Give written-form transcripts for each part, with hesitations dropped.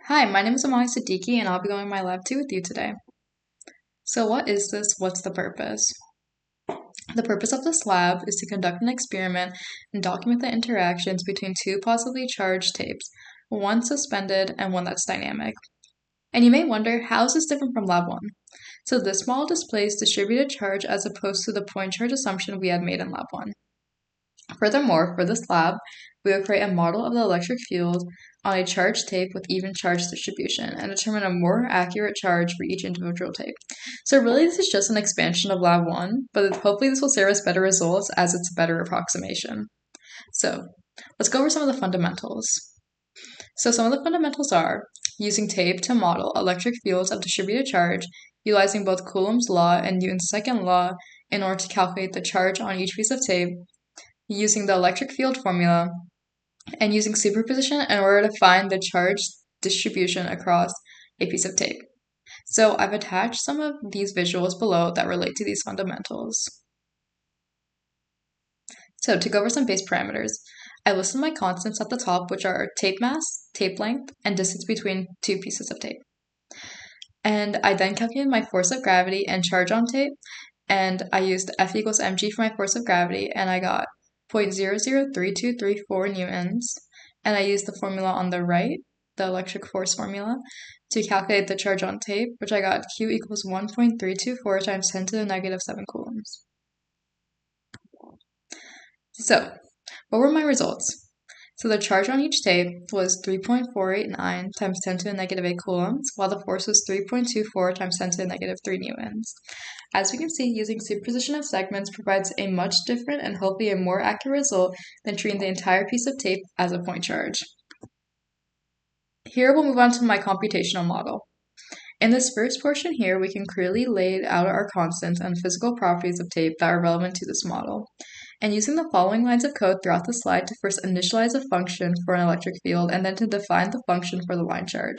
Hi, my name is Amali Siddiqui, and I'll be going my Lab 2 with you today. So what is this? What's the purpose? The purpose of this lab is to conduct an experiment and document the interactions between two positively charged tapes, one suspended and one that's dynamic. And you may wonder, how is this different from Lab 1? So this model displays distributed charge as opposed to the point charge assumption we had made in Lab 1. Furthermore, for this lab, we will create a model of the electric field on a charged tape with even charge distribution and determine a more accurate charge for each individual tape. So really this is just an expansion of Lab 1, but hopefully this will serve us better results as it's a better approximation. So let's go over some of the fundamentals. So some of the fundamentals are using tape to model electric fields of distributed charge, utilizing both Coulomb's law and Newton's second law in order to calculate the charge on each piece of tape, using the electric field formula, and using superposition in order to find the charge distribution across a piece of tape. So I've attached some of these visuals below that relate to these fundamentals. So to go over some base parameters, I listed my constants at the top, which are tape mass, tape length, and distance between two pieces of tape. And I then calculated my force of gravity and charge on tape, and I used F equals mg for my force of gravity, and I got 0.003234 newtons, and I used the formula on the right, the electric force formula, to calculate the charge on tape, which I got Q equals 1.324 times 10 to the negative 7 coulombs. So, what were my results? So the charge on each tape was 3.489 times 10 to the negative 8 coulombs, while the force was 3.24 times 10 to the negative 3 newtons. As we can see, using superposition of segments provides a much different and hopefully a more accurate result than treating the entire piece of tape as a point charge. Here we'll move on to my computational model. In this first portion here, we can clearly lay out our constants and physical properties of tape that are relevant to this model. And using the following lines of code throughout the slide to first initialize a function for an electric field and then to define the function for the line charge.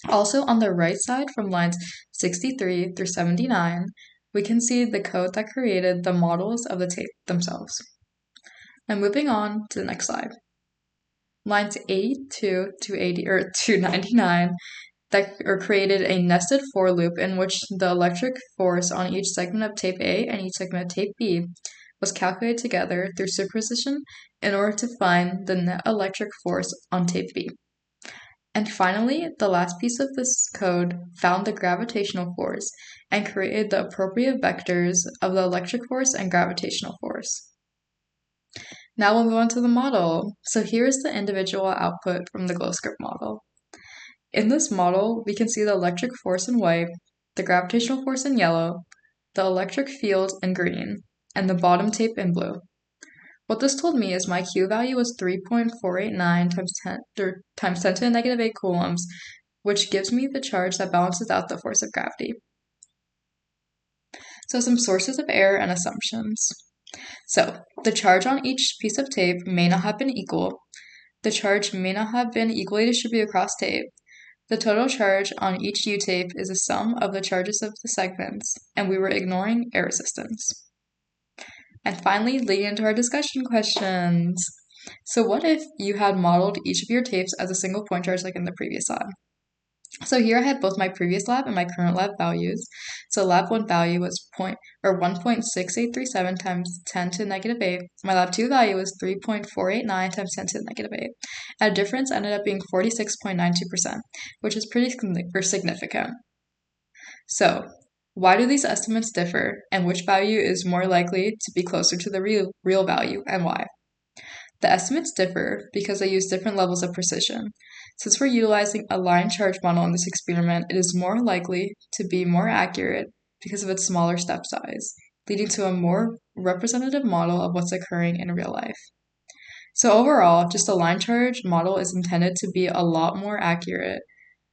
Also, on the right side from lines 63 through 79, we can see the code that created the models of the tape themselves. Now moving on to the next slide. Lines 82 to 99 that are created a nested for loop in which the electric force on each segment of tape A and each segment of tape B was calculated together through superposition in order to find the net electric force on tape B. And finally, the last piece of this code found the gravitational force and created the appropriate vectors of the electric force and gravitational force. Now we'll move on to the model. So here's the individual output from the glow script model. In this model, we can see the electric force in white, the gravitational force in yellow, the electric field in green, and the bottom tape in blue. What this told me is my Q value was 3.489 times 10 to the negative 8 coulombs, which gives me the charge that balances out the force of gravity. So some sources of error and assumptions. So the charge on each piece of tape may not have been equal. The charge may not have been equally distributed across tape. The total charge on each U-tape is a sum of the charges of the segments, and we were ignoring air resistance. And finally, leading into our discussion questions. So what if you had modeled each of your tapes as a single point charge like in the previous lab? So here I had both my previous lab and my current lab values. So lab 1 value was 1.6837 times 10 to the negative 8. My lab 2 value was 3.489 times 10 to the negative 8. And the difference ended up being 46.92%, which is pretty significant. So why do these estimates differ, and which value is more likely to be closer to the real value, and why? The estimates differ because they use different levels of precision. Since we're utilizing a line charge model in this experiment, it is more likely to be more accurate because of its smaller step size, leading to a more representative model of what's occurring in real life. So overall, just a line charge model is intended to be a lot more accurate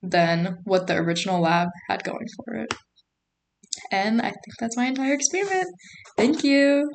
than what the original lab had going for it. And I think that's my entire experiment. Thank you!